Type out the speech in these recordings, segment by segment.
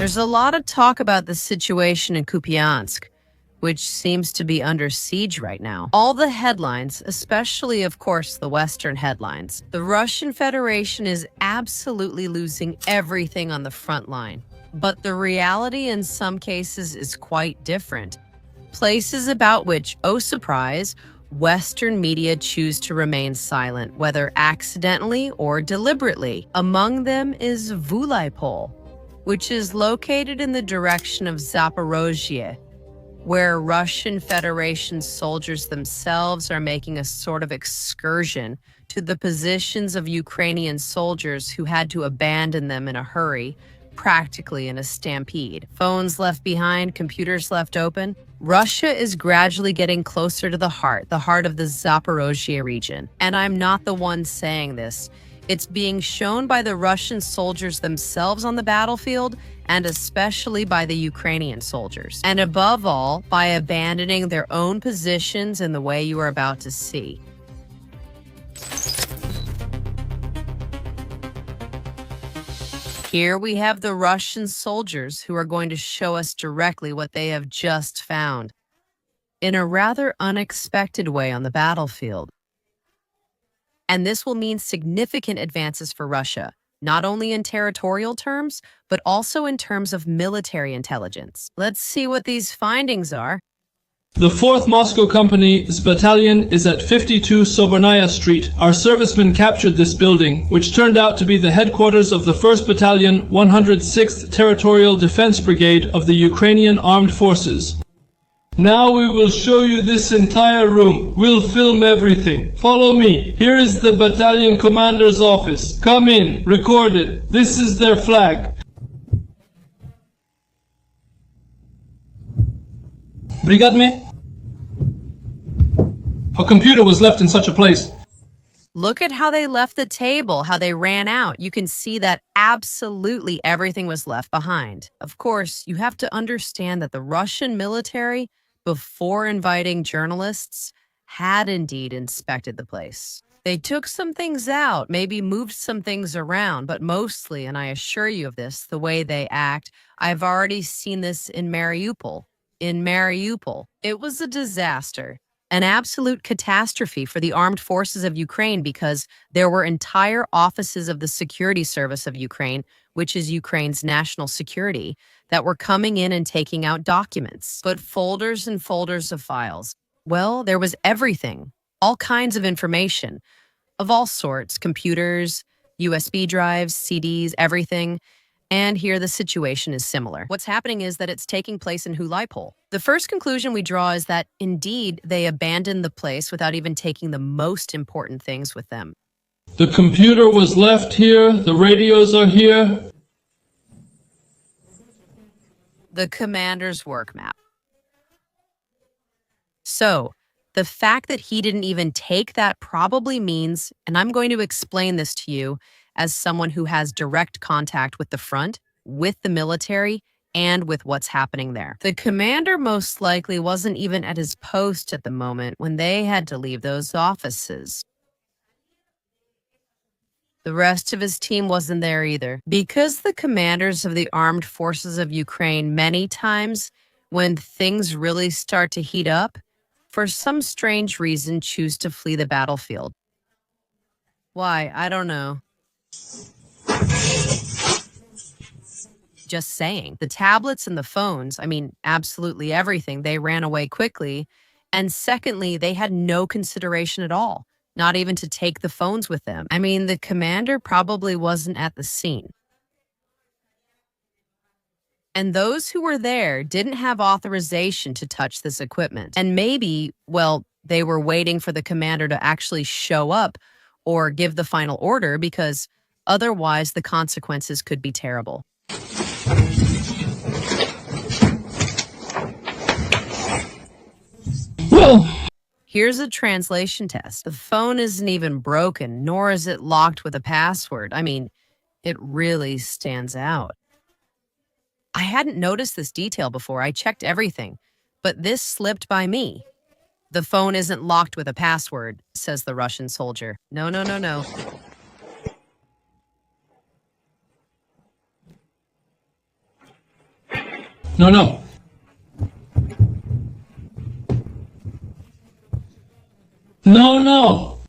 There's a lot of talk about the situation in Kupiansk, which seems to be under siege right now. All the headlines, especially, of course, the Western headlines, the Russian Federation is absolutely losing everything on the front line. But the reality in some cases is quite different. Places about which, oh surprise, Western media choose to remain silent, whether accidentally or deliberately. Among them is Withdrawal, which is located in the direction of Zaporozhye, where Russian Federation soldiers themselves are making a sort of excursion to the positions of Ukrainian soldiers who had to abandon them in a hurry, practically in a stampede. Phones left behind, computers left open. Russia is gradually getting closer to the heart of the Zaporozhye region. And I'm not the one saying this. It's being shown by the Russian soldiers themselves on the battlefield, and especially by the Ukrainian soldiers. And above all, by abandoning their own positions in the way you are about to see. Here we have the Russian soldiers who are going to show us directly what they have just found, in a rather unexpected way on the battlefield. And this will mean significant advances for Russia, not only in territorial terms, but also in terms of military intelligence. Let's see what these findings are. The 4th Moscow Company's battalion is at 52 Sobernaya Street. Our servicemen captured this building, which turned out to be the headquarters of the 1st Battalion, 106th Territorial Defense Brigade of the Ukrainian Armed Forces. Now we will show you this entire room. We'll film everything. Follow me. Here is the battalion commander's office. Come in. Record it. This is their flag. Brigade? A computer was left in such a place. Look at how they left the table, how they ran out. You can see that absolutely everything was left behind. Of course, you have to understand that the Russian military, before inviting journalists, had indeed inspected the place. They took some things out, maybe moved some things around, but mostly, and I assure you of this, the way they act, I've already seen this in Mariupol. In Mariupol, it was a disaster, an absolute catastrophe for the armed forces of Ukraine, because there were entire offices of the Security Service of Ukraine, which is Ukraine's national security, that were coming in and taking out documents, but folders and folders of files. Well, there was everything, all kinds of information, of all sorts, computers, USB drives, CDs, everything. And here the situation is similar. What's happening is that it's taking place in Mariupol. The first conclusion we draw is that, indeed, they abandoned the place without even taking the most important things with them. The computer was left here. The radios are here. The commander's work map. So, the fact that he didn't even take that probably means, and I'm going to explain this to you as someone who has direct contact with the front, with the military, and with what's happening there. The commander most likely wasn't even at his post at the moment when they had to leave those offices. The rest of his team wasn't there either, because the commanders of the armed forces of Ukraine many times, when things really start to heat up, for some strange reason choose to flee the battlefield. Why? I don't know. Just saying. The tablets and the phones, I mean, absolutely everything, they ran away quickly. And secondly, they had no consideration at all. Not even to take the phones with them. I mean, the commander probably wasn't at the scene. And those who were there didn't have authorization to touch this equipment. And maybe, well, they were waiting for the commander to actually show up or give the final order, because otherwise the consequences could be terrible. Well, here's a translation test. The phone isn't even broken, nor is it locked with a password. I mean, it really stands out. I hadn't noticed this detail before. I checked everything, but this slipped by me. The phone isn't locked with a password, says the Russian soldier. No, no, no, no. No, no. No, no.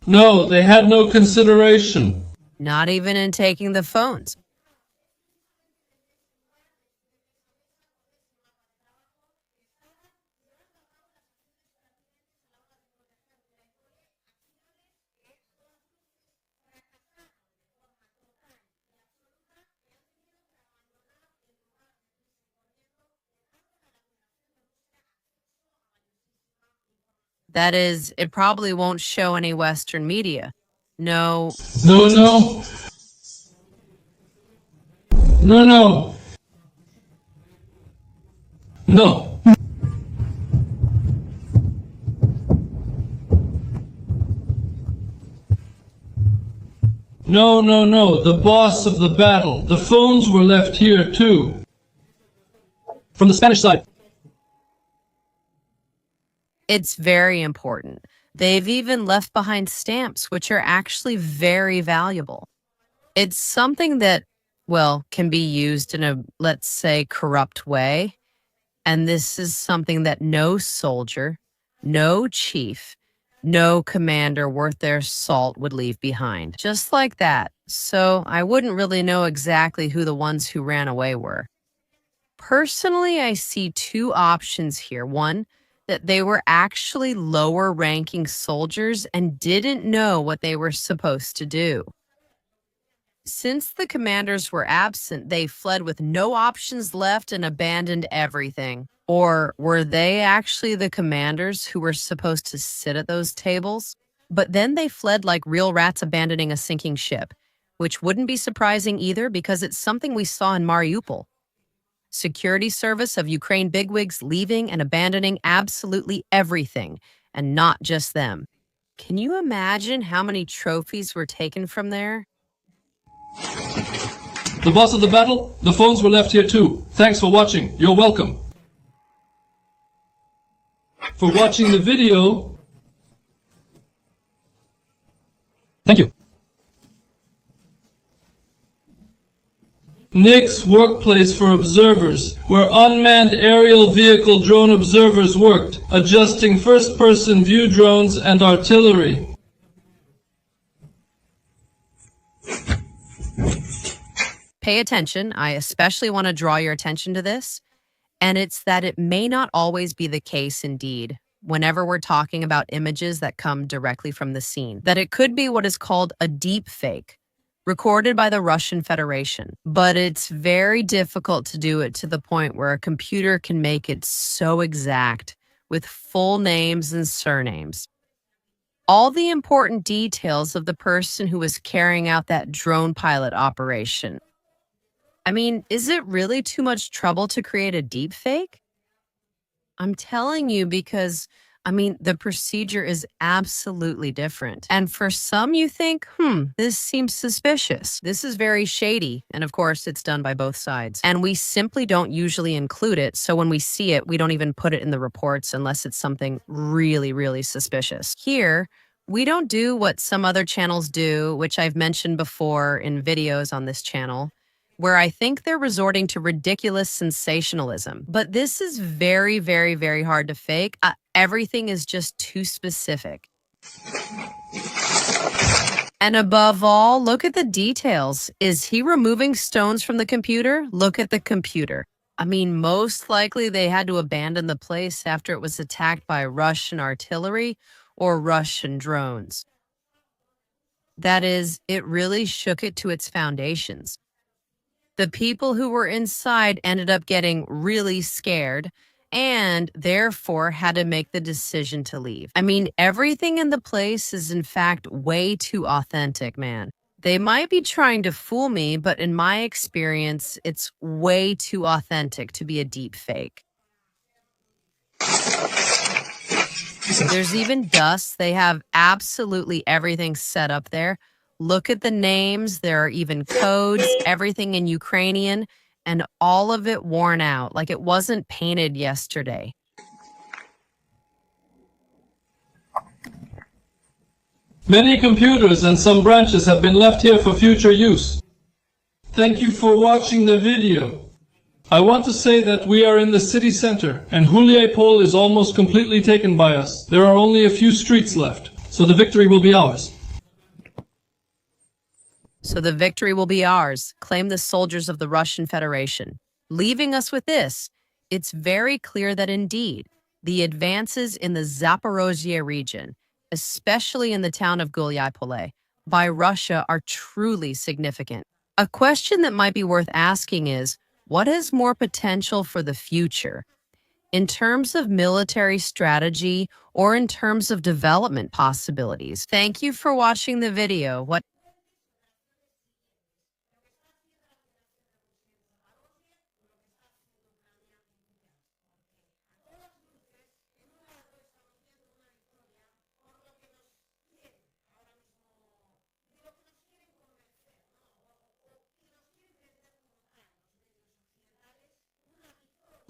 No, they had no consideration. Not even in taking the phones. That is, it probably won't show any Western media. No. No, no. No, no. No. No, no, no. The boss of the battle. The phones were left here too. From the Spanish side. It's very important. They've even left behind stamps, which are actually very valuable. It's something that, well, can be used in a, let's say, corrupt way. And this is something that no soldier, no chief, no commander worth their salt would leave behind. Just like that. So I wouldn't really know exactly who the ones who ran away were. Personally, I see two options here. One, that they were actually lower ranking soldiers and didn't know what they were supposed to do. Since the commanders were absent, they fled with no options left and abandoned everything. Or were they actually the commanders who were supposed to sit at those tables? But then they fled like real rats abandoning a sinking ship, which wouldn't be surprising either because it's something we saw in Mariupol. Security service of Ukraine bigwigs leaving and abandoning absolutely everything, and not just them. Can you imagine how many trophies were taken from there? The boss of the battle? The phones were left here too. Thanks for watching. You're welcome. For watching the video. Thank you. Nick's workplace for observers, where unmanned aerial vehicle drone observers worked, adjusting first-person view drones and artillery. Pay attention. I especially want to draw your attention to this. And it's that it may not always be the case indeed, whenever we're talking about images that come directly from the scene, that it could be what is called a deep fake, recorded by the Russian Federation. But it's very difficult to do it to the point where a computer can make it so exact, with full names and surnames. All the important details of the person who was carrying out that drone pilot operation. I mean, is it really too much trouble to create a deep fake? I'm telling you because, the procedure is absolutely different. And for some, you think, this seems suspicious. This is very shady. And of course, it's done by both sides. And we simply don't usually include it. So when we see it, we don't even put it in the reports unless it's something really, really suspicious. Here, we don't do what some other channels do, which I've mentioned before in videos on this channel, where I think they're resorting to ridiculous sensationalism. But this is very, very, very hard to fake. Everything is just too specific. And above all, look at the details. Is he removing stones from the computer? Look at the computer. Most likely they had to abandon the place after it was attacked by Russian artillery or Russian drones. That is, it really shook it to its foundations. The people who were inside ended up getting really scared and therefore had to make the decision to leave. Everything in the place is in fact way too authentic, man. They might be trying to fool me, but in my experience, it's way too authentic to be a deep fake. There's even dust. They have absolutely everything set up there. Look at the names. There are even codes, everything in Ukrainian, and all of it worn out, like it wasn't painted yesterday. Many computers and some branches have been left here for future use. Thank you for watching the video. I want to say that we are in the city center, and Huliaipol is almost completely taken by us. There are only a few streets left, so the victory will be ours. So the victory will be ours, claim the soldiers of the Russian Federation. Leaving us with this, it's very clear that indeed, the advances in the Zaporozhye region, especially in the town of Guliaipole, by Russia are truly significant. A question that might be worth asking is, what has more potential for the future? In terms of military strategy or in terms of development possibilities? Thank you for watching the video. What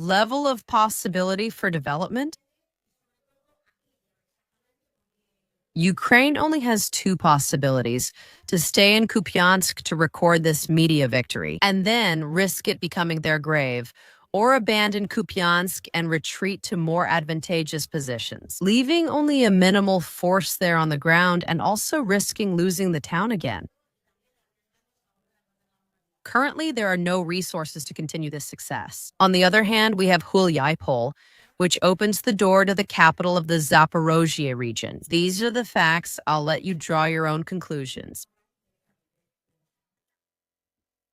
level of possibility for development? Ukraine only has two possibilities: to stay in Kupiansk to record this media victory and then risk it becoming their grave, or abandon Kupiansk and retreat to more advantageous positions, leaving only a minimal force there on the ground and also risking losing the town again. Currently, there are no resources to continue this success. On the other hand, we have Huliaipol, which opens the door to the capital of the Zaporozhye region. These are the facts. I'll let you draw your own conclusions.